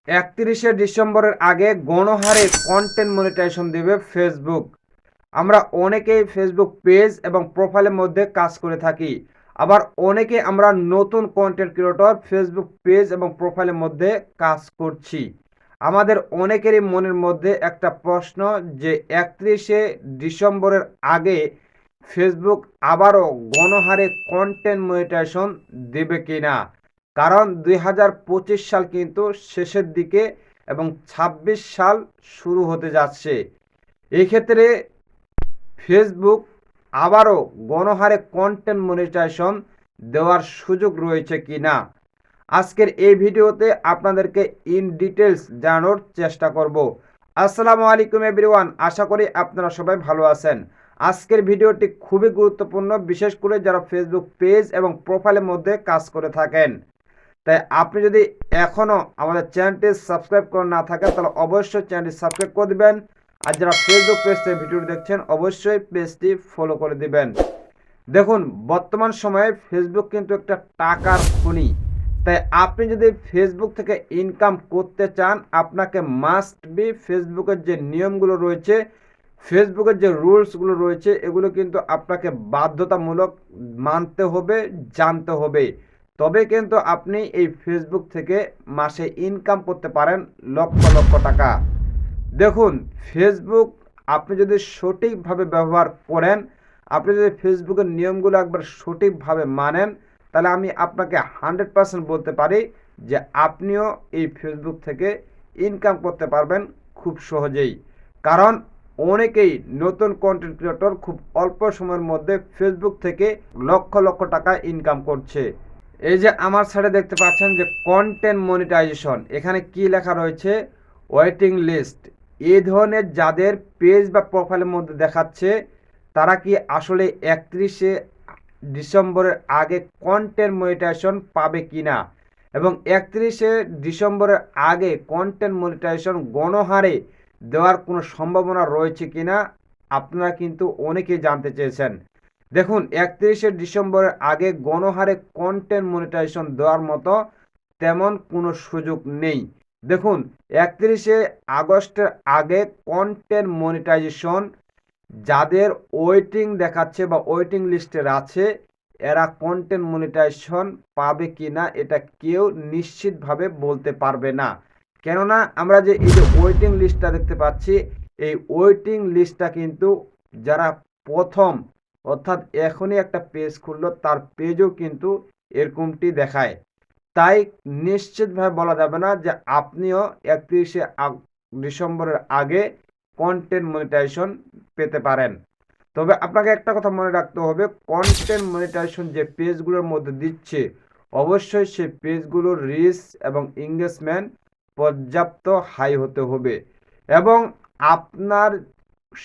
31শে ডিসেম্বরের আগে গণহারে কন্টেন্ট মনিটাইজেশন দেবে ফেসবুক। আমরা অনেকেই ফেসবুক পেজ এবং প্রোফাইলের মধ্যে কাজ করে থাকি, আবার অনেকে আমরা নতুন কন্টেন্ট ক্রিয়েটর ফেসবুক পেজ এবং প্রোফাইলের মধ্যে কাজ করছি। আমাদের অনেকেরই মনের মধ্যে একটা প্রশ্ন যে 31শে ডিসেম্বরের আগে ফেসবুক আবারও গণহারে কন্টেন্ট মনিটাইজেশন দেবে কিনা। কারণ 2025 সাল কিন্তু শেষের দিকে এবং 26 সাল শুরু হতে যাচ্ছে। এই ক্ষেত্রে ফেসবুক আবারও গণহারে কন্টেন্ট মনিটাইজেশন দেওয়ার সুযোগ রয়েছে কিনা, আজকের এই ভিডিওতে আপনাদেরকে ইন ডিটেলস জানানোর চেষ্টা করব। আসসালামু আলাইকুম এভরিওয়ান, আশা করি আপনারা সবাই ভালো আছেন। আজকের ভিডিওটি খুবই গুরুত্বপূর্ণ, বিশেষ করে যারা ফেসবুক পেজ এবং প্রোফাইলের মধ্যে কাজ করে থাকেন। তাই আপনি যদি এখনও আমাদের চ্যানেলটি সাবস্ক্রাইব করে না থাকেন তাহলে অবশ্যই চ্যানেলটি সাবস্ক্রাইব করে দিবেন। আর যারা ফেসবুক পেজ থেকে ভিডিওটি দেখছেন অবশ্যই পেজটি ফলো করে দিবেন। দেখুন, বর্তমান সময়ে ফেসবুক কিন্তু একটা টাকার খনি। তাই আপনি যদি ফেসবুক থেকে ইনকাম করতে চান, আপনাকে মাস্ট বি ফেসবুকের যে নিয়মগুলো রয়েছে, ফেসবুকের যে রুলসগুলো রয়েছে, এগুলো কিন্তু আপনাকে বাধ্যতামূলক মানতে হবে, জানতে হবে। তবে কিন্তু আপনি এই ফেসবুক থেকে মাসে ইনকাম করতে পারেন লক্ষ লক্ষ টাকা। দেখুন, ফেসবুক আপনি যদি সঠিকভাবে ব্যবহার করেন, আপনি যদি ফেসবুকের নিয়মগুলো একবার সঠিকভাবে মানেন, তাহলে আমি আপনাকে 100% বলতে পারি যে আপনিও এই ফেসবুক থেকে ইনকাম করতে পারবেন খুব সহজেই। কারণ অনেকেই নতুন কন্টেন্ট ক্রিয়েটর খুব অল্প সময়ের মধ্যে ফেসবুক থেকে লক্ষ লক্ষ টাকা ইনকাম করছে। এই যে আমার সাইডে দেখতে পাচ্ছেন যে কন্টেন্ট মনিটাইজেশন, এখানে কি লেখা রয়েছে, ওয়েটিং লিস্ট। এই ধরনের যাদের পেজ বা প্রোফাইলের মধ্যে দেখাচ্ছে, তারা কি আসলে 31শে ডিসেম্বরের আগে কন্টেন্ট মনিটাইজেশন পাবে কিনা, এবং 31শে ডিসেম্বরের আগে কন্টেন্ট মনিটাইজেশন গণহারে দেওয়ার কোনো সম্ভাবনা রয়েছে কিনা আপনারা কিন্তু অনেকেই জানতে চেয়েছেন। দেখুন, 31শে ডিসেম্বরের আগে গণহারে কন্টেন্ট মনিটাইজেশন দেওয়ার মতো তেমন কোনো সুযোগ নেই। দেখুন, 31শে আগস্টের আগে কন্টেন্ট মনিটাইজেশন যাদের ওয়েটিং দেখাচ্ছে বা ওয়েটিং লিস্টের আছে, এরা কন্টেন্ট মনিটাইজেশন পাবে কিনা এটা কেউ নিশ্চিতভাবে বলতে পারবে না। কেননা আমরা যে এই যে ওয়েটিং লিস্টটা দেখতে পাচ্ছি, এই ওয়েটিং লিস্টটা কিন্তু যারা প্রথম, অর্থাৎ এখনই একটা পেজ খুললো, তার পেজও কিন্তু এরকমটি দেখায়। তাই নিশ্চিতভাবে বলা যাবে না যে আপনিও 31শে ডিসেম্বরের আগে কন্টেন্ট মনিটাইজেশন পেতে পারেন। তবে আপনাকে একটা কথা মনে রাখতে হবে, কন্টেন্ট মনিটাইজেশন যে পেজগুলোর মধ্যে দিচ্ছে, অবশ্যই সেই পেজগুলোর রিচ এবং এঙ্গেজমেন্ট পর্যাপ্ত হাই হতে হবে, এবং আপনার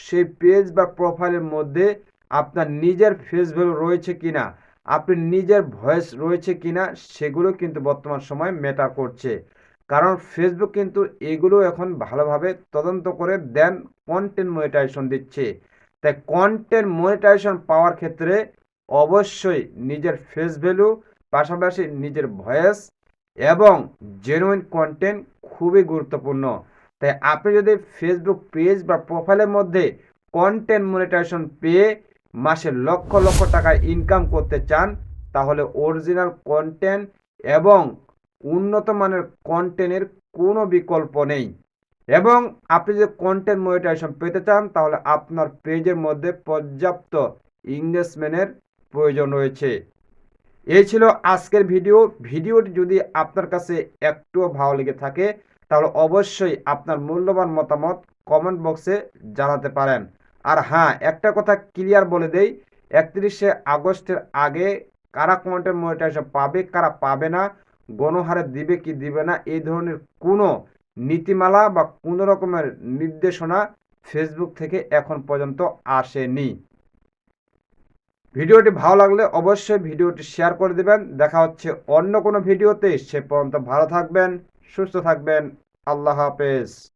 সেই পেজ বা প্রোফাইলের মধ্যে আপনার নিজের ফেস ভ্যালু রয়েছে কিনা, আপনি নিজের ভয়েস রয়েছে কিনা, সেগুলো কিন্তু বর্তমান সময় ম্যাটার করছে। কারণ ফেসবুক কিন্তু এগুলো এখন ভালোভাবে তদন্ত করে দেন কন্টেন্ট মনিটাইজেশন দিচ্ছে। তাই কন্টেন্ট মনিটাইজেশন পাওয়ার ক্ষেত্রে অবশ্যই নিজের ফেস ভ্যালু, পাশাপাশি নিজের ভয়েস এবং জেনুইন কন্টেন্ট খুবই গুরুত্বপূর্ণ। তাই আপনি যদি ফেসবুক পেজ বা প্রোফাইলের মধ্যে কন্টেন্ট মনিটাইজেশন পেয়ে মাসে লক্ষ লক্ষ টাকা ইনকাম করতে চান, তাহলে অরিজিনাল কন্টেন্ট এবং উন্নত মানের কন্টেন্টের কোনো বিকল্প নেই। এবং আপনি যদি কন্টেন্ট মনিটাইজেশন পেতে চান, তাহলে আপনার পেজের মধ্যে পর্যাপ্ত এঙ্গেজমেন্টের প্রয়োজন রয়েছে। এই ছিল আজকের ভিডিওটি যদি আপনার কাছে একটুও ভালো লেগে থাকে, তাহলে অবশ্যই আপনার মূল্যবান মতামত কমেন্ট বক্সে জানাতে পারেন। আর হ্যাঁ, একটা কথা ক্লিয়ার বলে দেই, 31শে আগস্টের আগে কারা কন্টেন্ট মনিটাইজেশন পাবে, কারা পাবে না, গণহারে দিবে কি দিবে না, এই ধরনের কোনো নীতিমালা বা কোনো রকমের নির্দেশনা ফেসবুক থেকে এখন পর্যন্ত আসেনি। ভিডিওটি ভালো লাগলে অবশ্যই ভিডিওটি শেয়ার করে দেবেন। দেখা হচ্ছে অন্য কোনো ভিডিওতে। সে পর্যন্ত ভালো থাকবেন, সুস্থ থাকবেন। আল্লাহ হাফেজ।